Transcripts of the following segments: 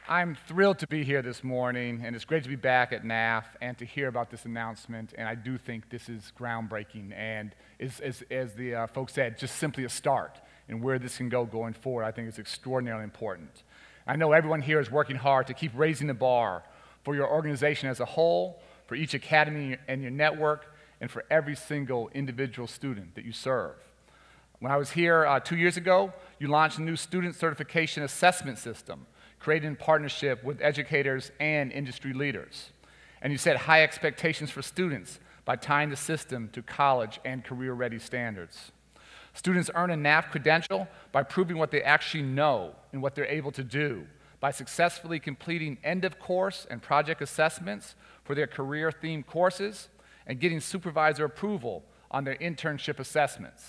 I'm thrilled to be here this morning, and it's great to be back at NAF and to hear about this announcement, and I do think this is groundbreaking and, as the folks said, just simply a start. And where this can go going forward, I think is extraordinarily important. I know everyone here is working hard to keep raising the bar for your organization as a whole, for each academy and your network, and for every single individual student that you serve. When I was here 2 years ago, you launched a new student certification assessment system, created in partnership with educators and industry leaders. And you set high expectations for students by tying the system to college and career-ready standards. Students earn a NAF credential by proving what they actually know and what they're able to do, by successfully completing end-of-course and project assessments for their career-themed courses and getting supervisor approval on their internship assessments.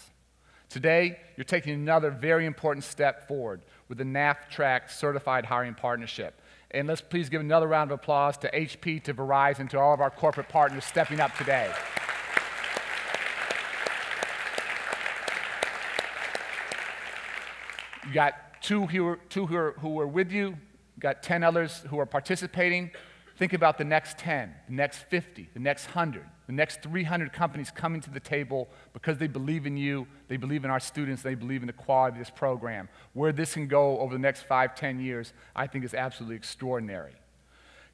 Today, you're taking another very important step forward with the NAF Track Certified Hiring Partnership. And let's please give another round of applause to HP, to Verizon, to all of our corporate partners stepping up today. You got two who are with you, you got 10 others who are participating. Think about the next 10, the next 50, the next 100, the next 300 companies coming to the table because they believe in you, they believe in our students, they believe in the quality of this program. Where this can go over the next 5, 10 years, I think is absolutely extraordinary.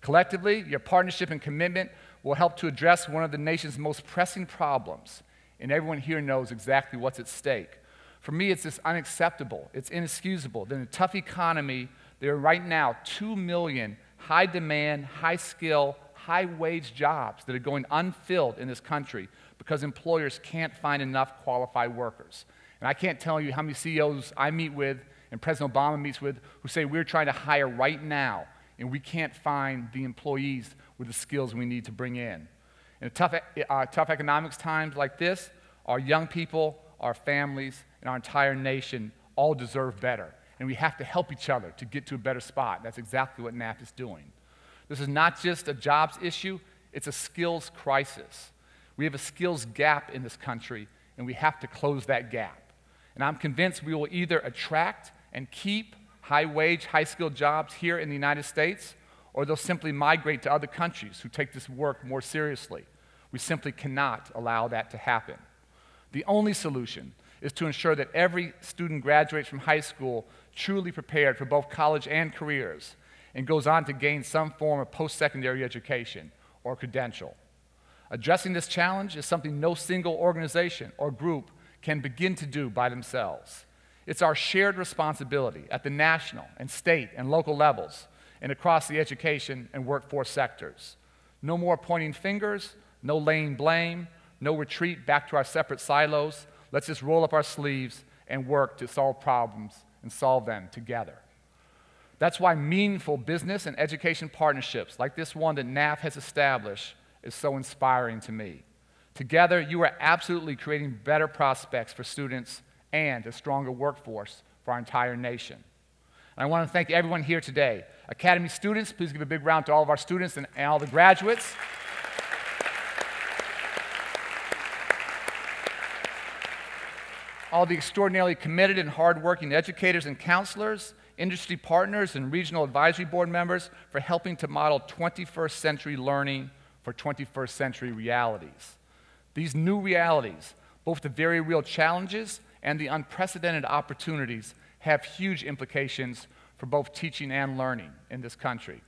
Collectively, your partnership and commitment will help to address one of the nation's most pressing problems, and everyone here knows exactly what's at stake. For me, it's just unacceptable, it's inexcusable that in a tough economy, there are right now 2 million high-demand, high-skill, high-wage jobs that are going unfilled in this country because employers can't find enough qualified workers. And I can't tell you how many CEOs I meet with and President Obama meets with who say we're trying to hire right now and we can't find the employees with the skills we need to bring in. In tough economics times like this, our young people, our families, and our entire nation all deserve better. And we have to help each other to get to a better spot. That's exactly what NAF is doing. This is not just a jobs issue, it's a skills crisis. We have a skills gap in this country, and we have to close that gap. And I'm convinced we will either attract and keep high-wage, high-skilled jobs here in the United States, or they'll simply migrate to other countries who take this work more seriously. We simply cannot allow that to happen. The only solution is to ensure that every student graduates from high school truly prepared for both college and careers and goes on to gain some form of post-secondary education or credential. Addressing this challenge is something no single organization or group can begin to do by themselves. It's our shared responsibility at the national and state and local levels and across the education and workforce sectors. No more pointing fingers, no laying blame, no retreat back to our separate silos. Let's just roll up our sleeves and work to solve problems and solve them together. That's why meaningful business and education partnerships like this one that NAF has established is so inspiring to me. Together, you are absolutely creating better prospects for students and a stronger workforce for our entire nation. And I want to thank everyone here today. Academy students, please give a big round to all of our students and all the graduates. All the extraordinarily committed and hardworking educators and counselors, industry partners, and regional advisory board members for helping to model 21st century learning for 21st century realities. These new realities, both the very real challenges and the unprecedented opportunities, have huge implications for both teaching and learning in this country.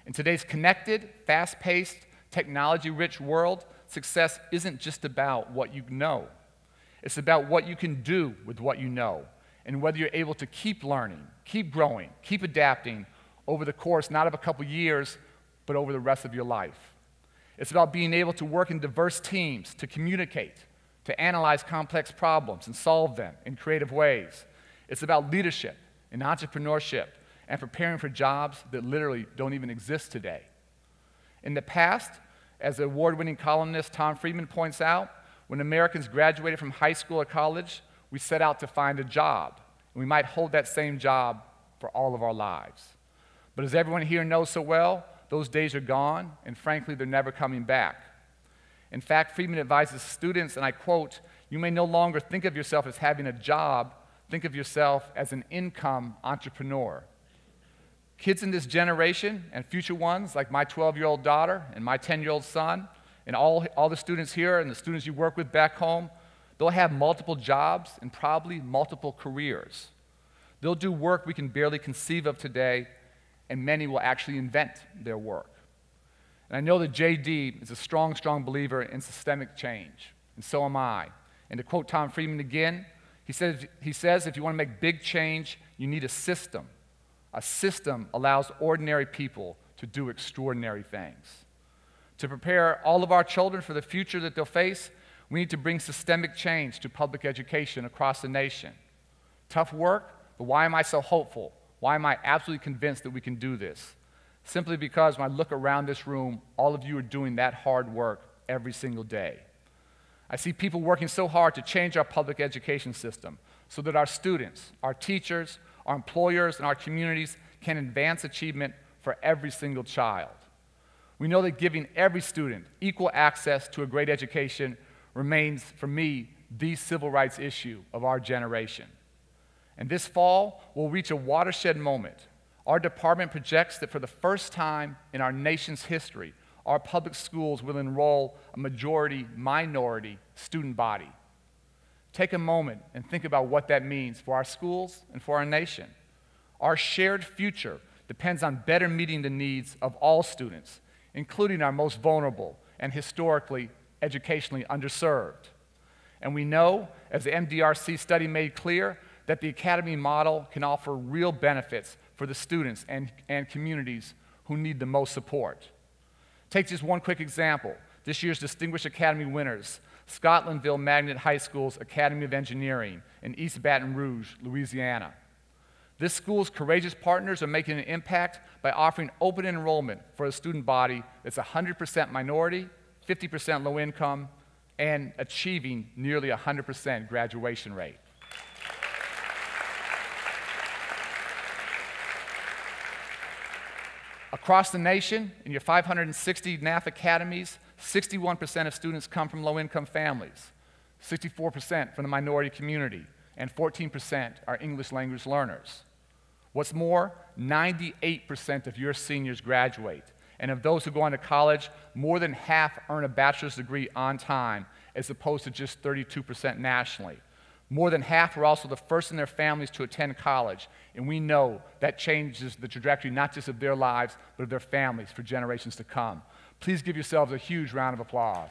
In today's connected, fast-paced, technology-rich world, success isn't just about what you know. It's about what you can do with what you know, and whether you're able to keep learning, keep growing, keep adapting over the course not of a couple years, but over the rest of your life. It's about being able to work in diverse teams, to communicate, to analyze complex problems and solve them in creative ways. It's about leadership and entrepreneurship and preparing for jobs that literally don't even exist today. In the past, as the award-winning columnist Tom Friedman points out, when Americans graduated from high school or college, we set out to find a job, and we might hold that same job for all of our lives. But as everyone here knows so well, those days are gone, and frankly, they're never coming back. In fact, Friedman advises students, and I quote, "You may no longer think of yourself as having a job, think of yourself as an income entrepreneur." Kids in this generation and future ones, like my 12-year-old daughter and my 10-year-old son, and all the students here and the students you work with back home, they'll have multiple jobs and probably multiple careers. They'll do work we can barely conceive of today, and many will actually invent their work. And I know that JD is a strong, strong believer in systemic change, and so am I. And to quote Tom Friedman again, he says, if you want to make big change, you need a system. A system allows ordinary people to do extraordinary things. To prepare all of our children for the future that they'll face, we need to bring systemic change to public education across the nation. Tough work, but why am I so hopeful? Why am I absolutely convinced that we can do this? Simply because when I look around this room, all of you are doing that hard work every single day. I see people working so hard to change our public education system so that our students, our teachers, our employers, and our communities can advance achievement for every single child. We know that giving every student equal access to a great education remains, for me, the civil rights issue of our generation. And this fall, we'll reach a watershed moment. Our department projects that for the first time in our nation's history, our public schools will enroll a majority-minority student body. Take a moment and think about what that means for our schools and for our nation. Our shared future depends on better meeting the needs of all students, including our most vulnerable and historically, educationally underserved. And we know, as the MDRC study made clear, that the academy model can offer real benefits for the students and communities who need the most support. Take just one quick example. This year's Distinguished Academy winners, Scotlandville Magnet High School's Academy of Engineering in East Baton Rouge, Louisiana. This school's courageous partners are making an impact by offering open enrollment for a student body that's 100% minority, 50% low income, and achieving nearly 100% graduation rate. Across the nation, in your 560 NAF academies, 61% of students come from low-income families, 64% from the minority community, and 14% are English language learners. What's more, 98% of your seniors graduate, and of those who go on to college, more than half earn a bachelor's degree on time, as opposed to just 32% nationally. More than half are also the first in their families to attend college, and we know that changes the trajectory not just of their lives, but of their families for generations to come. Please give yourselves a huge round of applause.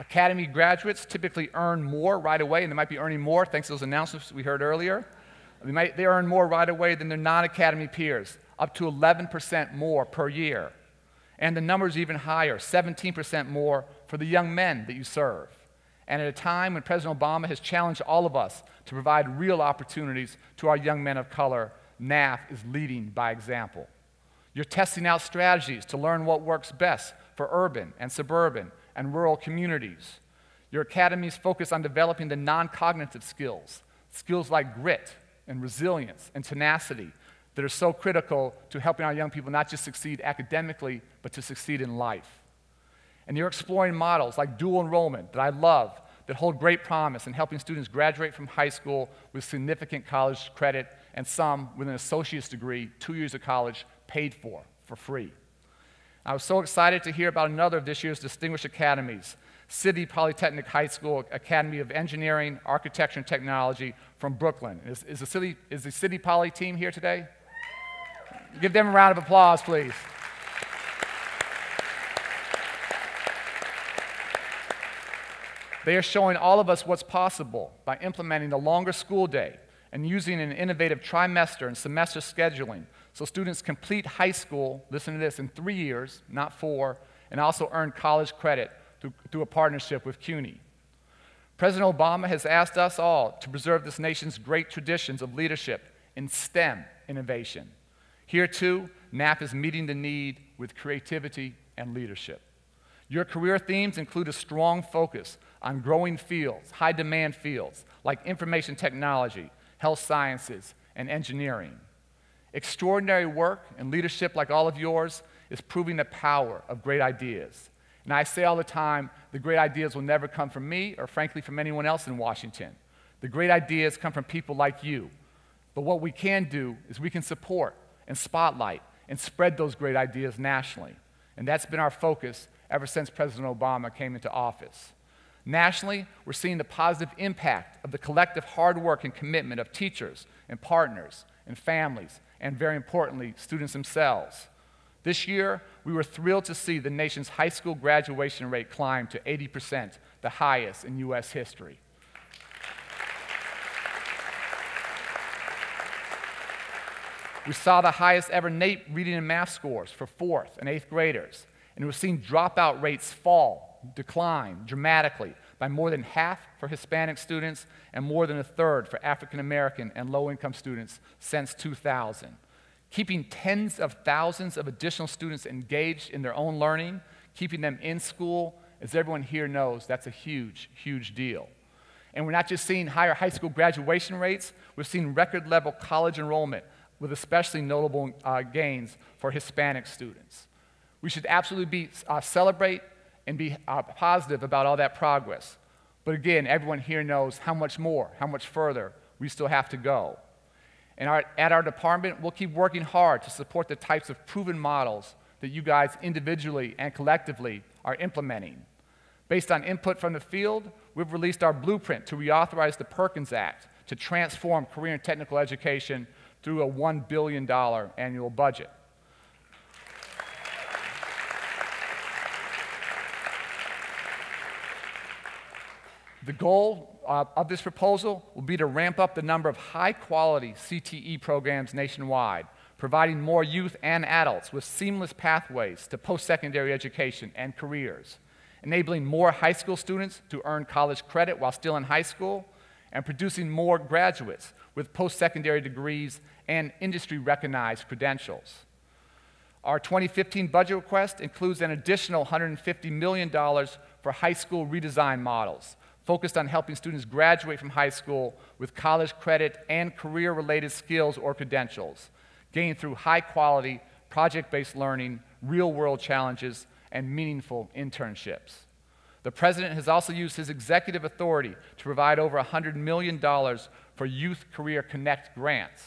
Academy graduates typically earn more right away, and they might be earning more thanks to those announcements we heard earlier. They earn more right away than their non-academy peers, up to 11% more per year. And the number is even higher, 17% more for the young men that you serve. And at a time when President Obama has challenged all of us to provide real opportunities to our young men of color, NAF is leading by example. You're testing out strategies to learn what works best for urban and suburban and rural communities. Your academies focus on developing the non-cognitive skills, skills like grit and resilience and tenacity, that are so critical to helping our young people not just succeed academically, but to succeed in life. And you're exploring models like dual enrollment that I love, that hold great promise in helping students graduate from high school with significant college credit and some with an associate's degree, 2 years of college paid for free. I was so excited to hear about another of this year's distinguished academies, City Polytechnic High School Academy of Engineering, Architecture, and Technology from Brooklyn. Is the City Poly team here today? Give them a round of applause, please. They are showing all of us what's possible by implementing the longer school day and using an innovative trimester and semester scheduling so students complete high school, listen to this, in 3 years, not 4, and also earn college credit through a partnership with CUNY. President Obama has asked us all to preserve this nation's great traditions of leadership in STEM innovation. Here, too, NAF is meeting the need with creativity and leadership. Your career themes include a strong focus on growing fields, high-demand fields, like information technology, health sciences, and engineering. Extraordinary work and leadership like all of yours is proving the power of great ideas. And I say all the time, the great ideas will never come from me or, frankly, from anyone else in Washington. The great ideas come from people like you. But what we can do is we can support and spotlight and spread those great ideas nationally. And that's been our focus ever since President Obama came into office. Nationally, we're seeing the positive impact of the collective hard work and commitment of teachers and partners and families, and very importantly, students themselves. This year, we were thrilled to see the nation's high school graduation rate climb to 80%, the highest in U.S. history. We saw the highest ever NAEP reading and math scores for 4th and 8th graders, and we're seeing dropout rates decline dramatically by more than half for Hispanic students and more than a third for African American and low-income students since 2000. Keeping tens of thousands of additional students engaged in their own learning, keeping them in school, as everyone here knows, that's a huge, huge deal. And we're not just seeing higher high school graduation rates, we're seeing record-level college enrollment with especially notable gains for Hispanic students. We should absolutely celebrate and be positive about all that progress. But again, everyone here knows how much more, how much further we still have to go. And at our department, we'll keep working hard to support the types of proven models that you guys individually and collectively are implementing. Based on input from the field, we've released our blueprint to reauthorize the Perkins Act to transform career and technical education through a $1 billion annual budget. The goal of this proposal will be to ramp up the number of high-quality CTE programs nationwide, providing more youth and adults with seamless pathways to post-secondary education and careers, enabling more high school students to earn college credit while still in high school, and producing more graduates with post-secondary degrees and industry-recognized credentials. Our 2015 budget request includes an additional $150 million for high school redesign models, focused on helping students graduate from high school with college credit and career-related skills or credentials, gained through high-quality, project-based learning, real-world challenges, and meaningful internships. The President has also used his executive authority to provide over $100 million for Youth Career Connect grants.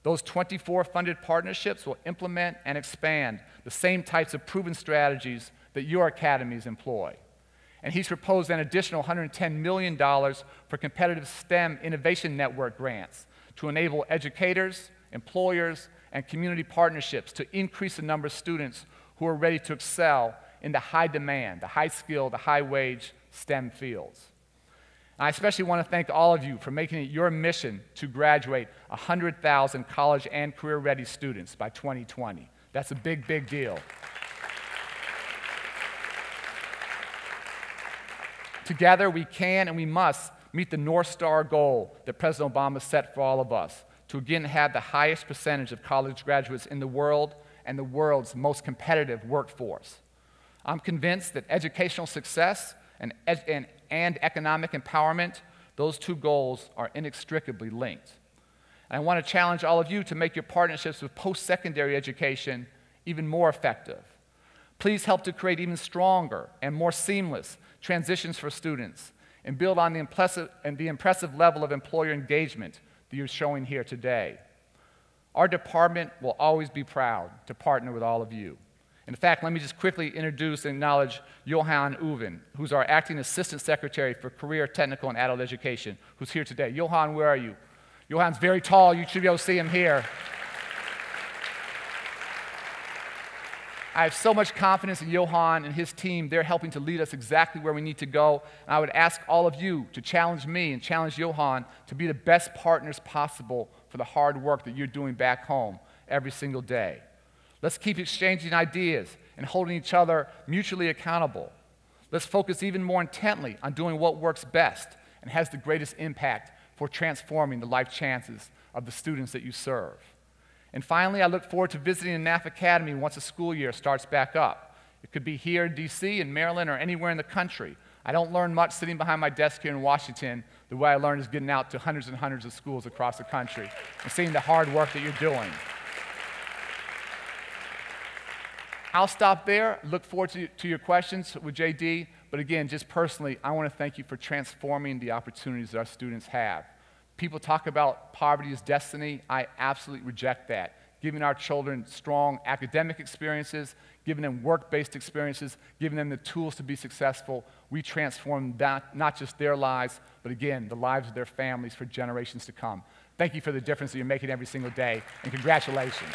Those 24 funded partnerships will implement and expand the same types of proven strategies that your academies employ. And he's proposed an additional $110 million for competitive STEM Innovation Network grants to enable educators, employers, and community partnerships to increase the number of students who are ready to excel in the high demand, the high skill, the high wage STEM fields. And I especially want to thank all of you for making it your mission to graduate 100,000 college and career-ready students by 2020. That's a big, big deal. Together, we can and we must meet the North Star goal that President Obama set for all of us, to again have the highest percentage of college graduates in the world and the world's most competitive workforce. I'm convinced that educational success and economic empowerment, those two goals are inextricably linked. And I want to challenge all of you to make your partnerships with post-secondary education even more effective. Please help to create even stronger and more seamless transitions for students and build on the impressive level of employer engagement that you're showing here today. Our department will always be proud to partner with all of you. In fact, let me just quickly introduce and acknowledge Johan Uven, who's our Acting Assistant Secretary for Career, Technical, and Adult Education, who's here today. Johan, where are you? Johan's very tall. You should be able to see him here. I have so much confidence in Johan and his team. They're helping to lead us exactly where we need to go. And I would ask all of you to challenge me and challenge Johan to be the best partners possible for the hard work that you're doing back home every single day. Let's keep exchanging ideas and holding each other mutually accountable. Let's focus even more intently on doing what works best and has the greatest impact for transforming the life chances of the students that you serve. And finally, I look forward to visiting the NAF Academy once the school year starts back up. It could be here in DC, in Maryland, or anywhere in the country. I don't learn much sitting behind my desk here in Washington. The way I learn is getting out to hundreds and hundreds of schools across the country and seeing the hard work that you're doing. I'll stop there. Look forward to your questions with JD. But But again, just personally, I want to thank you for transforming the opportunities that our students have. People talk about poverty as destiny. I absolutely reject that. Giving our children strong academic experiences, giving them work-based experiences, giving them the tools to be successful, we transform that, not just their lives, but again, the lives of their families for generations to come. Thank you for the difference that you're making every single day, and congratulations.